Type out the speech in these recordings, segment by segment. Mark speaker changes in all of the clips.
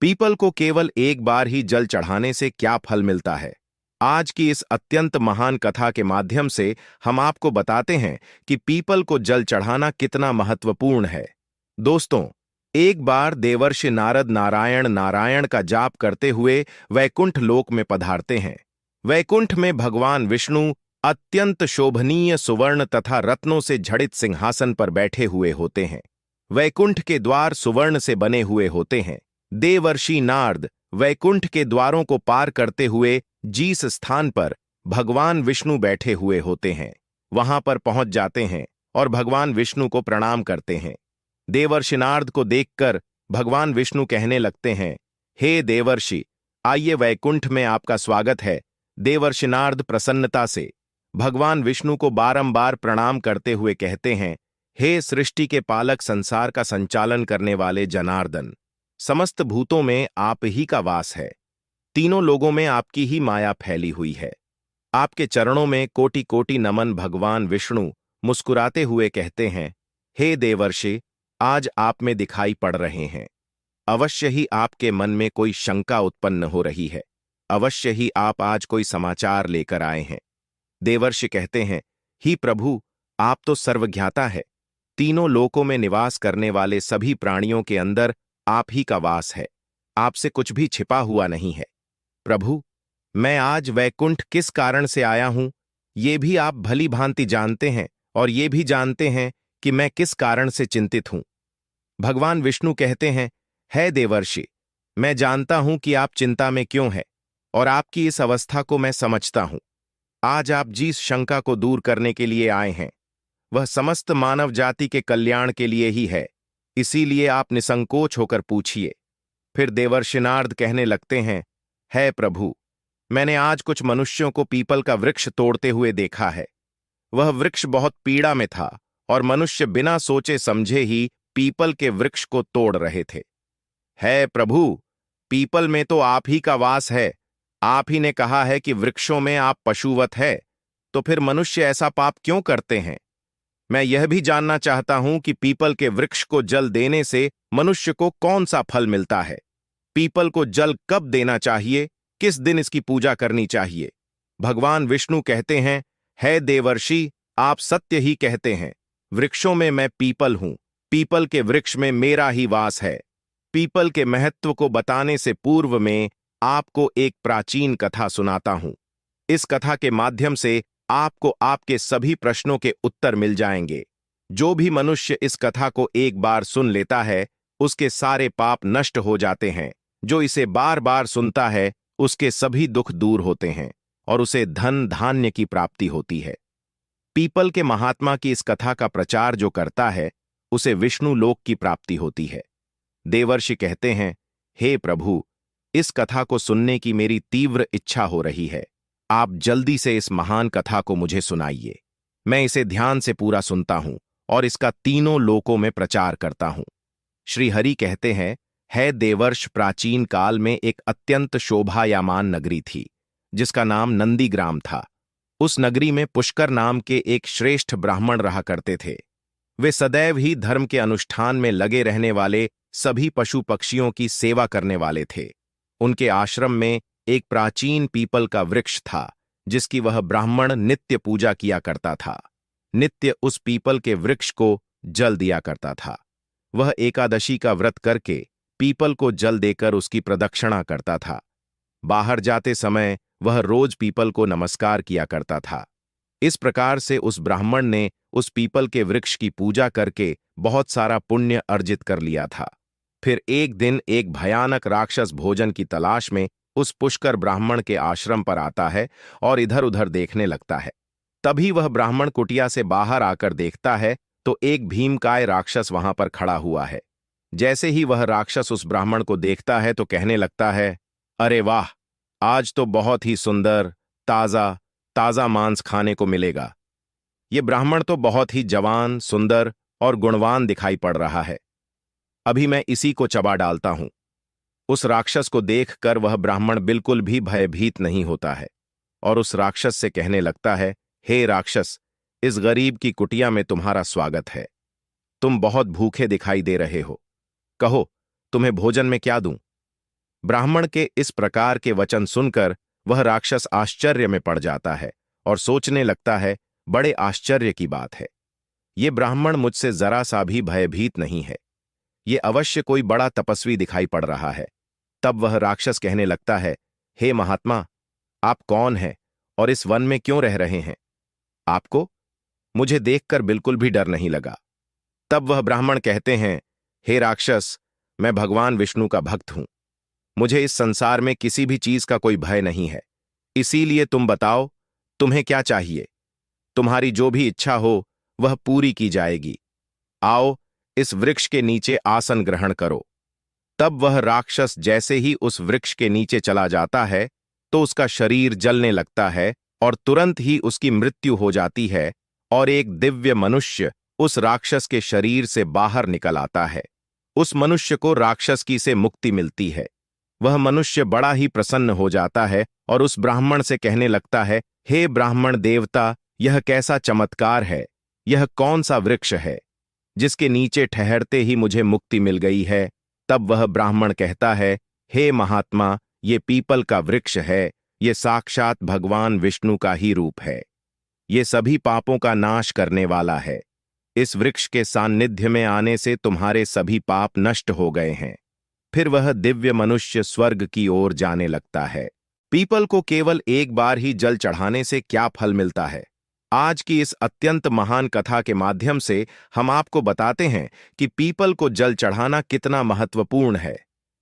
Speaker 1: People को केवल एक बार ही जल चढ़ाने से क्या फल मिलता है? आज की इस अत्यंत महान कथा के माध्यम से हम आपको बताते हैं कि पीपल को जल चढ़ाना कितना महत्वपूर्ण है। दोस्तों, एक बार देवर्षि नारद नारायण नारायण का जाप करते हुए वैकुंठ लोक में पधारते हैं। वैकुंठ में भगवान विष्णु अत्यंत शोभनीय सुवर्ण तथा रत्नों से जड़ित सिंहासन पर बैठे हुए होते हैं। वैकुंठ के द्वार सुवर्ण से बने हुए होते हैं। देवर्षि नारद वैकुंठ के द्वारों को पार करते हुए जिस स्थान पर भगवान विष्णु बैठे हुए होते हैं, वहां पर पहुंच जाते हैं और भगवान विष्णु को प्रणाम करते हैं। देवर्षि नारद को देखकर भगवान विष्णु कहने लगते हैं, हे देवर्षि, आइए, वैकुंठ में आपका स्वागत है। देवर्षि नारद प्रसन्नता से भगवान विष्णु को बारंबार प्रणाम करते हुए कहते हैं, हे सृष्टि के पालक, संसार का संचालन करने वाले जनार्दन, समस्त भूतों में आप ही का वास है। तीनों लोगों में आपकी ही माया फैली हुई है। आपके चरणों में कोटि कोटि नमन। भगवान विष्णु मुस्कुराते हुए कहते हैं, हे देवर्षि, आज आप में दिखाई पड़ रहे हैं। अवश्य ही आपके मन में कोई शंका उत्पन्न हो रही है। अवश्य ही आप आज कोई समाचार लेकर आए हैं। देवर्षि कहते हैं, ही प्रभु, आप तो सर्वज्ञाता है। तीनों लोकों में निवास करने वाले सभी प्राणियों के अंदर आप ही का वास है। आपसे कुछ भी छिपा हुआ नहीं है। प्रभु, मैं आज वैकुंठ किस कारण से आया हूं, ये भी आप भली भांति जानते हैं, और ये भी जानते हैं कि मैं किस कारण से चिंतित हूं। भगवान विष्णु कहते हैं, है देवर्षि, मैं जानता हूं कि आप चिंता में क्यों हैं, और आपकी इस अवस्था को मैं समझता हूं। आज आप जिस शंका को दूर करने के लिए आए हैं, वह समस्त मानव जाति के कल्याण के लिए ही है। इसीलिए आप निसंकोच होकर पूछिए। फिर देवर्षि नारद कहने लगते हैं, है प्रभु, मैंने आज कुछ मनुष्यों को पीपल का वृक्ष तोड़ते हुए देखा है। वह वृक्ष बहुत पीड़ा में था और मनुष्य बिना सोचे समझे ही पीपल के वृक्ष को तोड़ रहे थे। है प्रभु, पीपल में तो आप ही का वास है। आप ही ने कहा है कि वृक्षों में आप पशुवत है, तो फिर मनुष्य ऐसा पाप क्यों करते हैं? मैं यह भी जानना चाहता हूं कि पीपल के वृक्ष को जल देने से मनुष्य को कौन सा फल मिलता है। पीपल को जल कब देना चाहिए, किस दिन इसकी पूजा करनी चाहिए? भगवान विष्णु कहते हैं, है देवर्षि, आप सत्य ही कहते हैं। वृक्षों में मैं पीपल हूं। पीपल के वृक्ष में मेरा ही वास है। पीपल के महत्व को बताने से पूर्व में आपको एक प्राचीन कथा सुनाता हूं। इस कथा के माध्यम से आपको आपके सभी प्रश्नों के उत्तर मिल जाएंगे। जो भी मनुष्य इस कथा को एक बार सुन लेता है, उसके सारे पाप नष्ट हो जाते हैं। जो इसे बार बार सुनता है, उसके सभी दुख दूर होते हैं और उसे धन धान्य की प्राप्ति होती है। पीपल के महात्मा की इस कथा का प्रचार जो करता है, उसे विष्णु लोक की प्राप्ति होती है। देवर्षि कहते हैं, हे प्रभु, इस कथा को सुनने की मेरी तीव्र इच्छा हो रही है। आप जल्दी से इस महान कथा को मुझे सुनाइए। मैं इसे ध्यान से पूरा सुनता हूं और इसका तीनों लोकों में प्रचार करता हूं। श्री हरि कहते हैं, है देवर्ष, प्राचीन काल में एक अत्यंत शोभायामान नगरी थी, जिसका नाम नंदीग्राम था। उस नगरी में पुष्कर नाम के एक श्रेष्ठ ब्राह्मण रहा करते थे। वे सदैव ही धर्म के अनुष्ठान में लगे रहने वाले सभी पशु पक्षियों की सेवा करने वाले थे। उनके आश्रम में एक प्राचीन पीपल का वृक्ष था, जिसकी वह ब्राह्मण नित्य पूजा किया करता था। नित्य उस पीपल के वृक्ष को जल दिया करता था। वह एकादशी का व्रत करके पीपल को जल देकर उसकी प्रदक्षिणा करता था। बाहर जाते समय वह रोज पीपल को नमस्कार किया करता था। इस प्रकार से उस ब्राह्मण ने उस पीपल के वृक्ष की पूजा करके बहुत सारा पुण्य अर्जित कर लिया था। फिर एक दिन एक भयानक राक्षस भोजन की तलाश में उस पुष्कर ब्राह्मण के आश्रम पर आता है और इधर उधर देखने लगता है। तभी वह ब्राह्मण कुटिया से बाहर आकर देखता है तो एक भीमकाय राक्षस वहां पर खड़ा हुआ है। जैसे ही वह राक्षस उस ब्राह्मण को देखता है तो कहने लगता है, अरे वाह, आज तो बहुत ही सुंदर ताजा ताजा मांस खाने को मिलेगा। ये ब्राह्मण तो बहुत ही जवान, सुंदर और गुणवान दिखाई पड़ रहा है। अभी मैं इसी को चबा डालता हूं। उस राक्षस को देखकर वह ब्राह्मण बिल्कुल भी भयभीत नहीं होता है और उस राक्षस से कहने लगता है, हे राक्षस, इस गरीब की कुटिया में तुम्हारा स्वागत है। तुम बहुत भूखे दिखाई दे रहे हो। कहो, तुम्हें भोजन में क्या दूं? ब्राह्मण के इस प्रकार के वचन सुनकर वह राक्षस आश्चर्य में पड़ जाता है और सोचने लगता है, बड़े आश्चर्य की बात है। ये ब्राह्मण मुझसे जरा सा भी भयभीत नहीं है। ये अवश्य कोई बड़ा तपस्वी दिखाई पड़ रहा है। तब वह राक्षस कहने लगता है, हे महात्मा, आप कौन हैं और इस वन में क्यों रह रहे हैं? आपको मुझे देखकर बिल्कुल भी डर नहीं लगा। तब वह ब्राह्मण कहते हैं, हे राक्षस, मैं भगवान विष्णु का भक्त हूं। मुझे इस संसार में किसी भी चीज का कोई भय नहीं है। इसीलिए तुम बताओ, तुम्हें क्या चाहिए? तुम्हारी जो भी इच्छा हो वह पूरी की जाएगी। आओ, इस वृक्ष के नीचे आसन ग्रहण करो। तब वह राक्षस जैसे ही उस वृक्ष के नीचे चला जाता है तो उसका शरीर जलने लगता है और तुरंत ही उसकी मृत्यु हो जाती है और एक दिव्य मनुष्य उस राक्षस के शरीर से बाहर निकल आता है। उस मनुष्य को राक्षस की से मुक्ति मिलती है। वह मनुष्य बड़ा ही प्रसन्न हो जाता है और उस ब्राह्मण से कहने लगता है, हे ब्राह्मण देवता, यह कैसा चमत्कार है? यह कौन सा वृक्ष है जिसके नीचे ठहरते ही मुझे मुक्ति मिल गई है? तब वह ब्राह्मण कहता है, हे महात्मा, ये पीपल का वृक्ष है। ये साक्षात भगवान विष्णु का ही रूप है। ये सभी पापों का नाश करने वाला है। इस वृक्ष के सान्निध्य में आने से तुम्हारे सभी पाप नष्ट हो गए हैं। फिर वह दिव्य मनुष्य स्वर्ग की ओर जाने लगता है। पीपल को केवल एक बार ही जल चढ़ाने से क्या फल मिलता है? आज की इस अत्यंत महान कथा के माध्यम से हम आपको बताते हैं कि पीपल को जल चढ़ाना कितना महत्वपूर्ण है।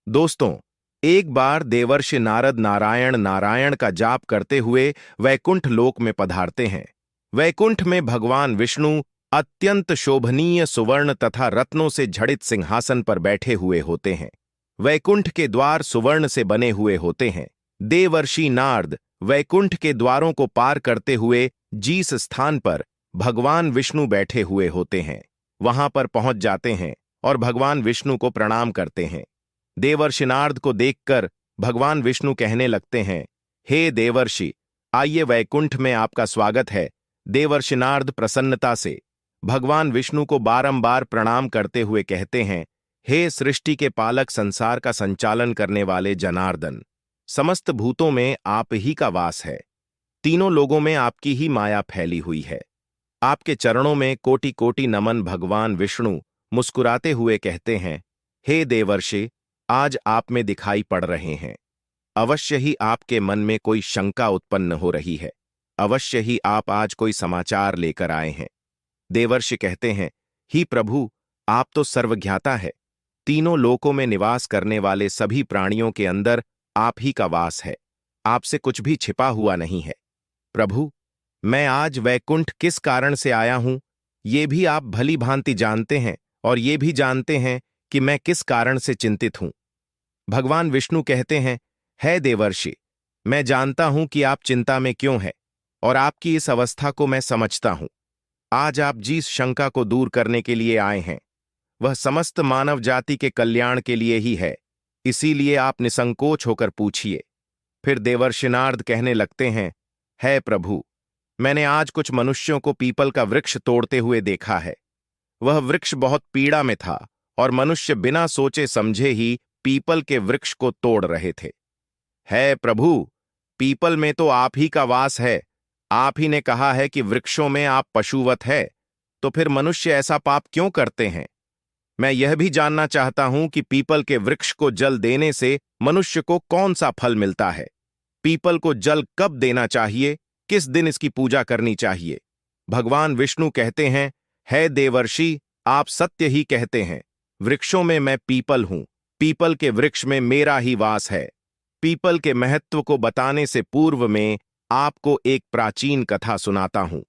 Speaker 1: दोस्तों, एक बार देवर्षि नारद नारायण नारायण का जाप करते हुए वैकुंठ लोक में पधारते हैं। वैकुंठ में भगवान विष्णु अत्यंत शोभनीय सुवर्ण तथा रत्नों से जड़ित सिंहासन पर बैठे हुए होते हैं। वैकुंठ के द्वार सुवर्ण से बने हुए होते हैं। देवर्षि नारद वैकुंठ के द्वारों को पार करते हुए जिस स्थान पर भगवान विष्णु बैठे हुए होते हैं वहां पर पहुंच जाते हैं और भगवान विष्णु को प्रणाम करते हैं। देवर्षि नारद को देखकर भगवान विष्णु कहने लगते हैं, हे देवर्षि, आइए, वैकुंठ में आपका स्वागत है। देवर्षि नारद प्रसन्नता से भगवान विष्णु को बारंबार प्रणाम करते हुए कहते हैं, हे सृष्टि के पालक, संसार का संचालन करने वाले जनार्दन, समस्त भूतों में आप ही का वास है। तीनों लोगों में आपकी ही माया फैली हुई है। आपके चरणों में कोटि कोटि नमन। भगवान विष्णु मुस्कुराते हुए कहते हैं, हे देवर्षि, आज आप में दिखाई पड़ रहे हैं। अवश्य ही आपके मन में कोई शंका उत्पन्न हो रही है। अवश्य ही आप आज कोई समाचार लेकर आए हैं। देवर्षि कहते हैं, ही प्रभु, आप तो सर्वज्ञाता है। तीनों लोकों में निवास करने वाले सभी प्राणियों के अंदर आप ही का वास है। आपसे कुछ भी छिपा हुआ नहीं है। प्रभु, मैं आज वैकुंठ किस कारण से आया हूं, ये भी आप भली भांति जानते हैं और ये भी जानते हैं कि मैं किस कारण से चिंतित हूं। भगवान विष्णु कहते हैं, है देवर्षि, मैं जानता हूं कि आप चिंता में क्यों हैं और आपकी इस अवस्था को मैं समझता हूं। आज आप जिस शंका को दूर करने के लिए आए हैं वह समस्त मानव जाति के कल्याण के लिए ही है। इसीलिए आप निसंकोच होकर पूछिए। फिर देवर्षि नारद कहने लगते हैं, है प्रभु, मैंने आज कुछ मनुष्यों को पीपल का वृक्ष तोड़ते हुए देखा है। वह वृक्ष बहुत पीड़ा में था और मनुष्य बिना सोचे समझे ही पीपल के वृक्ष को तोड़ रहे थे। है प्रभु, पीपल में तो आप ही का वास है। आप ही ने कहा है कि वृक्षों में आप पशुवत है, तो फिर मनुष्य ऐसा पाप क्यों करते हैं? मैं यह भी जानना चाहता हूं कि पीपल के वृक्ष को जल देने से मनुष्य को कौन सा फल मिलता है। पीपल को जल कब देना चाहिए, किस दिन इसकी पूजा करनी चाहिए? भगवान विष्णु कहते हैं, है देवर्षि, आप सत्य ही कहते हैं। वृक्षों में मैं पीपल हूं। पीपल के वृक्ष में मेरा ही वास है। पीपल के महत्व को बताने से पूर्व में आपको एक प्राचीन कथा सुनाता हूं।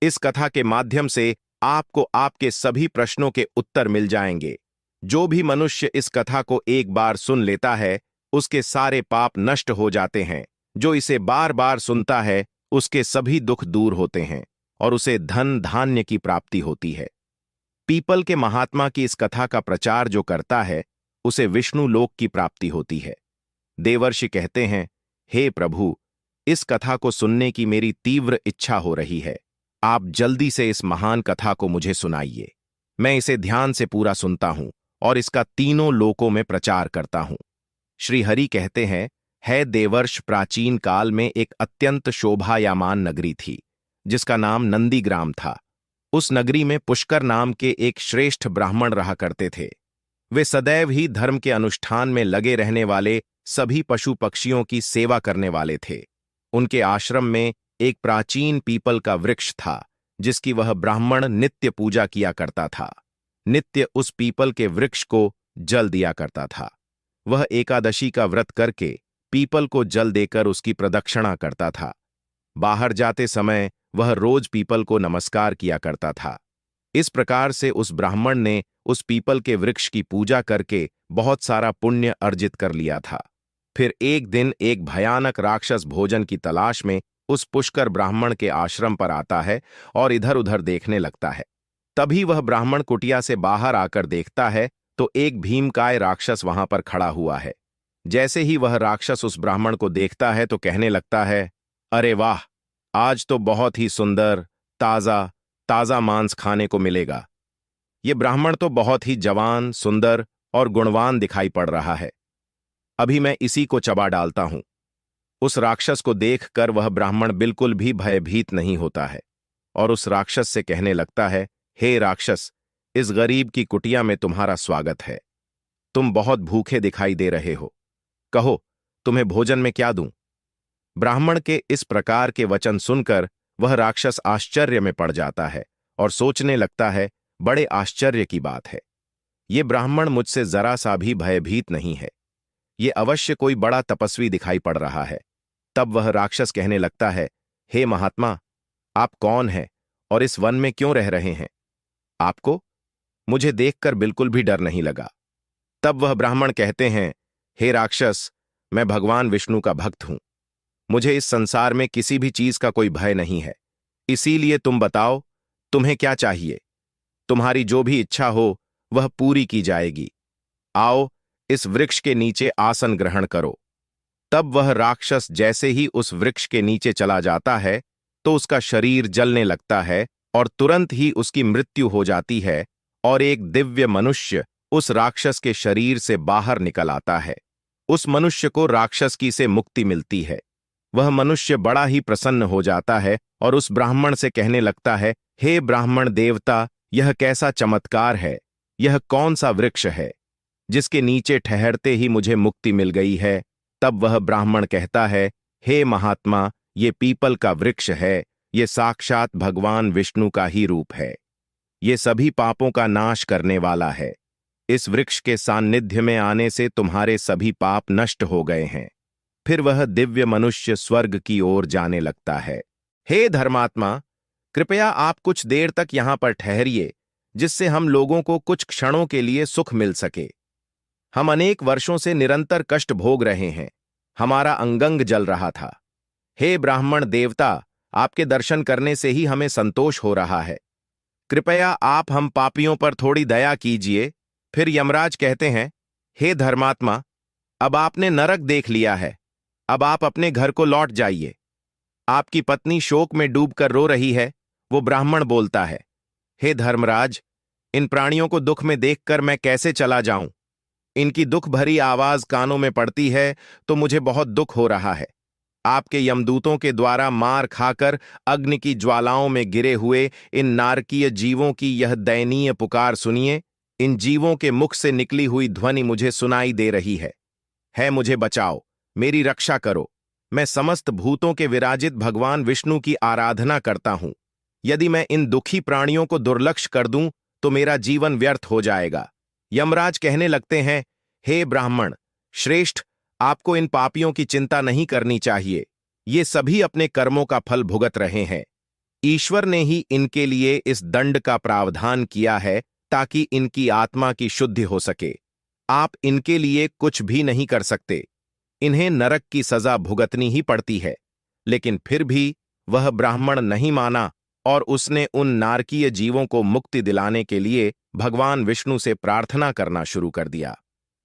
Speaker 1: इस कथा के माध्यम से आपको आपके सभी प्रश्नों के उत्तर मिल जाएंगे। जो भी मनुष्य इस कथा को एक बार सुन लेता है उसके सारे पाप नष्ट हो जाते हैं। जो इसे बार बार सुनता है उसके सभी दुख दूर होते हैं और उसे धन धान्य की प्राप्ति होती है। पीपल के महात्मा की इस कथा का प्रचार जो करता है उसे विष्णु लोक की प्राप्ति होती है। देवर्षि कहते हैं, हे प्रभु, इस कथा को सुनने की मेरी तीव्र इच्छा हो रही है। आप जल्दी से इस महान कथा को मुझे सुनाइए। मैं इसे ध्यान से पूरा सुनता हूं और इसका तीनों लोकों में प्रचार करता हूं। श्रीहरि कहते हैं, है देवर्ष प्राचीन काल में एक अत्यंत शोभायामान नगरी थी, जिसका नाम नंदीग्राम था। उस नगरी में पुष्कर नाम के एक श्रेष्ठ ब्राह्मण रहा करते थे। वे सदैव ही धर्म के अनुष्ठान में लगे रहने वाले सभी पशु पक्षियों की सेवा करने वाले थे। उनके आश्रम में एक प्राचीन पीपल का वृक्ष था, जिसकी वह ब्राह्मण नित्य पूजा किया करता था। नित्य उस पीपल के वृक्ष को जल दिया करता था। वह एकादशी का व्रत करके पीपल को जल देकर उसकी प्रदक्षिणा करता था। बाहर जाते समय वह रोज पीपल को नमस्कार किया करता था। इस प्रकार से उस ब्राह्मण ने उस पीपल के वृक्ष की पूजा करके बहुत सारा पुण्य अर्जित कर लिया था। फिर एक दिन एक भयानक राक्षस भोजन की तलाश में उस पुष्कर ब्राह्मण के आश्रम पर आता है और इधर उधर देखने लगता है। तभी वह ब्राह्मण कुटिया से बाहर आकर देखता है तो एक भीमकाय राक्षस वहां पर खड़ा हुआ है। जैसे ही वह राक्षस उस ब्राह्मण को देखता है तो कहने लगता है, अरे वाह, आज तो बहुत ही सुंदर ताजा ताजा मांस खाने को मिलेगा। ये ब्राह्मण तो बहुत ही जवान, सुंदर और गुणवान दिखाई पड़ रहा है। अभी मैं इसी को चबा डालता हूं। उस राक्षस को देखकर वह ब्राह्मण बिल्कुल भी भयभीत नहीं होता है और उस राक्षस से कहने लगता है, हे राक्षस, इस गरीब की कुटिया में तुम्हारा स्वागत है। तुम बहुत भूखे दिखाई दे रहे हो। कहो, तुम्हें भोजन में क्या दूं? ब्राह्मण के इस प्रकार के वचन सुनकर वह राक्षस आश्चर्य में पड़ जाता है और सोचने लगता है, बड़े आश्चर्य की बात है। ये ब्राह्मण मुझसे जरा सा भी भयभीत नहीं है। ये अवश्य कोई बड़ा तपस्वी दिखाई पड़ रहा है। तब वह राक्षस कहने लगता है, हे महात्मा, आप कौन हैं और इस वन में क्यों रह रहे हैं? आपको मुझे देखकर बिल्कुल भी डर नहीं लगा। तब वह ब्राह्मण कहते हैं, हे राक्षस, मैं भगवान विष्णु का भक्त हूं। मुझे इस संसार में किसी भी चीज का कोई भय नहीं है। इसीलिए तुम बताओ, तुम्हें क्या चाहिए? तुम्हारी जो भी इच्छा हो वह पूरी की जाएगी। आओ, इस वृक्ष के नीचे आसन ग्रहण करो। तब वह राक्षस जैसे ही उस वृक्ष के नीचे चला जाता है तो उसका शरीर जलने लगता है और तुरंत ही उसकी मृत्यु हो जाती है और एक दिव्य मनुष्य उस राक्षस के शरीर से बाहर निकल आता है। उस मनुष्य को राक्षस की से मुक्ति मिलती है। वह मनुष्य बड़ा ही प्रसन्न हो जाता है और उस ब्राह्मण से कहने लगता है, हे ब्राह्मण देवता, यह कैसा चमत्कार है? यह कौन सा वृक्ष है जिसके नीचे ठहरते ही मुझे मुक्ति मिल गई है? तब वह ब्राह्मण कहता है, हे महात्मा, ये पीपल का वृक्ष है। ये साक्षात भगवान विष्णु का ही रूप है। ये सभी पापों का नाश करने वाला है। इस वृक्ष के सान्निध्य में आने से तुम्हारे सभी पाप नष्ट हो गए हैं। फिर वह दिव्य मनुष्य स्वर्ग की ओर जाने लगता है। हे धर्मात्मा, कृपया आप कुछ देर तक यहां पर ठहरिए, जिससे हम लोगों को कुछ क्षणों के लिए सुख मिल सके। हम अनेक वर्षों से निरंतर कष्ट भोग रहे हैं। हमारा अंगंग जल रहा था। हे ब्राह्मण देवता, आपके दर्शन करने से ही हमें संतोष हो रहा है। कृपया आप हम पापियों पर थोड़ी दया कीजिए। फिर यमराज कहते हैं, हे धर्मात्मा, अब आपने नरक देख लिया है। अब आप अपने घर को लौट जाइए। आपकी पत्नी शोक में डूबकर रो रही है। वो ब्राह्मण बोलता है, हे धर्मराज, इन प्राणियों को दुख में देखकर मैं कैसे चला जाऊं? इनकी दुख भरी आवाज कानों में पड़ती है तो मुझे बहुत दुख हो रहा है। आपके यमदूतों के द्वारा मार खाकर अग्नि की ज्वालाओं में गिरे हुए इन नारकीय जीवों की यह दयनीय पुकार सुनिए। इन जीवों के मुख से निकली हुई ध्वनि मुझे सुनाई दे रही है मुझे बचाओ, मेरी रक्षा करो। मैं समस्त भूतों के विराजित भगवान विष्णु की आराधना करता हूं। यदि मैं इन दुखी प्राणियों को दुर्लक्ष्य कर दूं तो मेरा जीवन व्यर्थ हो जाएगा। यमराज कहने लगते हैं, हे ब्राह्मण श्रेष्ठ, आपको इन पापियों की चिंता नहीं करनी चाहिए। ये सभी अपने कर्मों का फल भुगत रहे हैं। ईश्वर ने ही इनके लिए इस दंड का प्रावधान किया है ताकि इनकी आत्मा की शुद्धि हो सके। आप इनके लिए कुछ भी नहीं कर सकते। इन्हें नरक की सजा भुगतनी ही पड़ती है। लेकिन फिर भी वह ब्राह्मण नहीं माना और उसने उन नारकीय जीवों को मुक्ति दिलाने के लिए भगवान विष्णु से प्रार्थना करना शुरू कर दिया।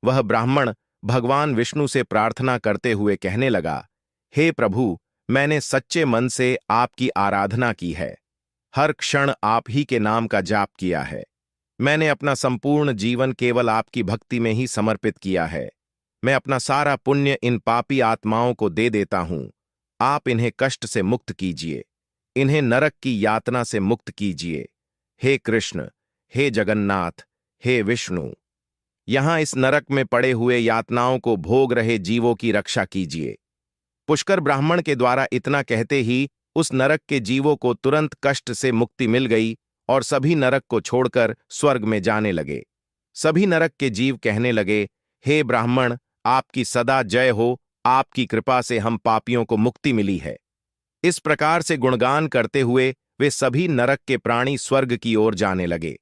Speaker 1: वह ब्राह्मण भगवान विष्णु से प्रार्थना करते हुए कहने लगा, हे प्रभु, मैंने सच्चे मन से आपकी आराधना की है। हर क्षण आप ही के नाम का जाप किया है। मैंने अपना संपूर्ण जीवन केवल आपकी भक्ति में ही समर्पित किया है। मैं अपना सारा पुण्य इन पापी आत्माओं को दे देता हूं। आप इन्हें कष्ट से मुक्त कीजिए, इन्हें नरक की यातना से मुक्त कीजिए। हे कृष्ण, हे जगन्नाथ, हे विष्णु, यहां इस नरक में पड़े हुए यातनाओं को भोग रहे जीवों की रक्षा कीजिए। पुष्कर ब्राह्मण के द्वारा इतना कहते ही उस नरक के जीवों को तुरंत कष्ट से मुक्ति मिल गई और सभी नरक को छोड़कर स्वर्ग में जाने लगे। सभी नरक के जीव कहने लगे, हे ब्राह्मण, आपकी सदा जय हो, आपकी कृपा से हम पापियों को मुक्ति मिली है। इस प्रकार से गुणगान करते हुए वे सभी नरक के प्राणी स्वर्ग की ओर जाने लगे,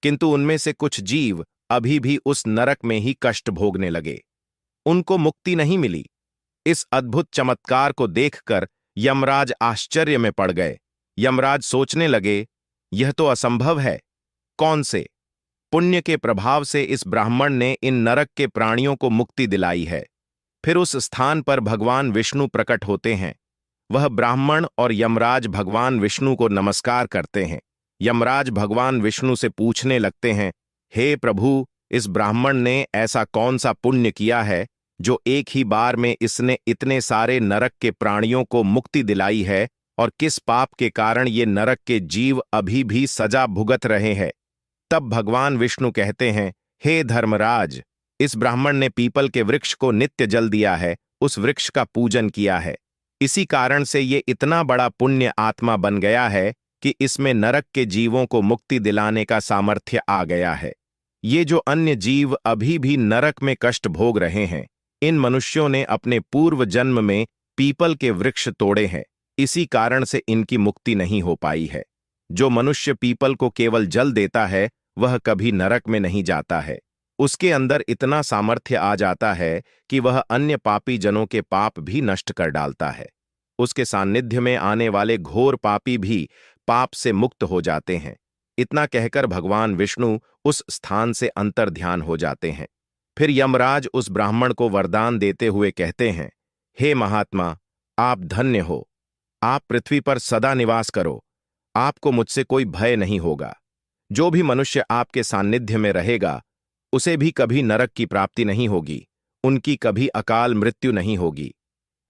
Speaker 1: किंतु उनमें से कुछ जीव अभी भी उस नरक में ही कष्ट भोगने लगे। उनको मुक्ति नहीं मिली। इस अद्भुत चमत्कार को देखकर यमराज आश्चर्य में पड़ गए। यमराज सोचने लगे, यह तो असंभव है। कौन से पुण्य के प्रभाव से इस ब्राह्मण ने इन नरक के प्राणियों को मुक्ति दिलाई है। फिर उस स्थान पर भगवान विष्णु प्रकट होते हैं। वह ब्राह्मण और यमराज भगवान विष्णु को नमस्कार करते हैं। यमराज भगवान विष्णु से पूछने लगते हैं, हे प्रभु, इस ब्राह्मण ने ऐसा कौन सा पुण्य किया है जो एक ही बार में इसने इतने सारे नरक के प्राणियों को मुक्ति दिलाई है, और किस पाप के कारण ये नरक के जीव अभी भी सजा भुगत रहे हैं। तब भगवान विष्णु कहते हैं, हे धर्मराज, इस ब्राह्मण ने पीपल के वृक्ष को नित्य जल दिया है, उस वृक्ष का पूजन किया है। इसी कारण से ये इतना बड़ा पुण्य आत्मा बन गया है कि इसमें नरक के जीवों को मुक्ति दिलाने का सामर्थ्य आ गया है। ये जो अन्य जीव अभी भी नरक में कष्ट भोग रहे हैं, इन मनुष्यों ने अपने पूर्व जन्म में पीपल के वृक्ष तोड़े हैं, इसी कारण से इनकी मुक्ति नहीं हो पाई है। जो मनुष्य पीपल को केवल जल देता है वह कभी नरक में नहीं जाता है। उसके अंदर इतना सामर्थ्य आ जाता है कि वह अन्य पापी जनों के पाप भी नष्ट कर डालता है। उसके सान्निध्य में आने वाले घोर पापी भी पाप से मुक्त हो जाते हैं। इतना कहकर भगवान विष्णु उस स्थान से अंतर्ध्यान हो जाते हैं। फिर यमराज उस ब्राह्मण को वरदान देते हुए कहते हैं, हे महात्मा, आप धन्य हो। आप पृथ्वी पर सदा निवास करो। आपको मुझसे कोई भय नहीं होगा। जो भी मनुष्य आपके सान्निध्य में रहेगा उसे भी कभी नरक की प्राप्ति नहीं होगी, उनकी कभी अकाल मृत्यु नहीं होगी।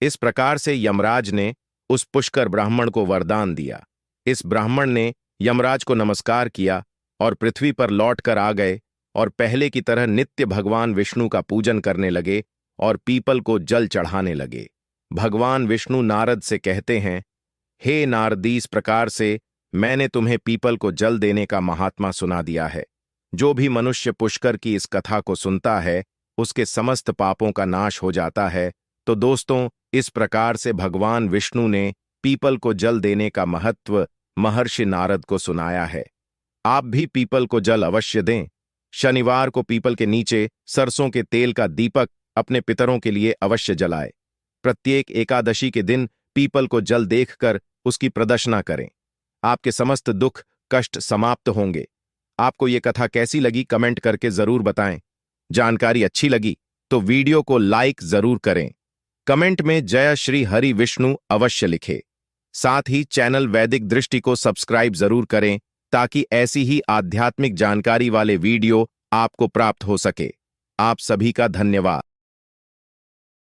Speaker 1: इस प्रकार से यमराज ने उस पुष्कर ब्राह्मण को वरदान दिया। इस ब्राह्मण ने यमराज को नमस्कार किया और पृथ्वी पर लौट कर आ गए और पहले की तरह नित्य भगवान विष्णु का पूजन करने लगे और पीपल को जल चढ़ाने लगे। भगवान विष्णु नारद से कहते हैं, हे नारदी, इस प्रकार से मैंने तुम्हें पीपल को जल देने का महात्मा सुना दिया है। जो भी मनुष्य पुष्कर की इस कथा को सुनता है उसके समस्त पापों का नाश हो जाता है। तो दोस्तों, इस प्रकार से भगवान विष्णु ने पीपल को जल देने का महत्व महर्षि नारद को सुनाया है। आप भी पीपल को जल अवश्य दें। शनिवार को पीपल के नीचे सरसों के तेल का दीपक अपने पितरों के लिए अवश्य जलाए। प्रत्येक एकादशी के दिन पीपल को जल देखकर उसकी प्रदक्षिणा करें। आपके समस्त दुख कष्ट समाप्त होंगे। आपको ये कथा कैसी लगी कमेंट करके जरूर बताएं। जानकारी अच्छी लगी तो वीडियो को लाइक जरूर करें। कमेंट में जय श्री हरि विष्णु अवश्य लिखें। साथ ही चैनल वैदिक दृष्टि को सब्सक्राइब जरूर करें ताकि ऐसी ही आध्यात्मिक जानकारी वाले वीडियो आपको प्राप्त हो सके। आप सभी का धन्यवाद।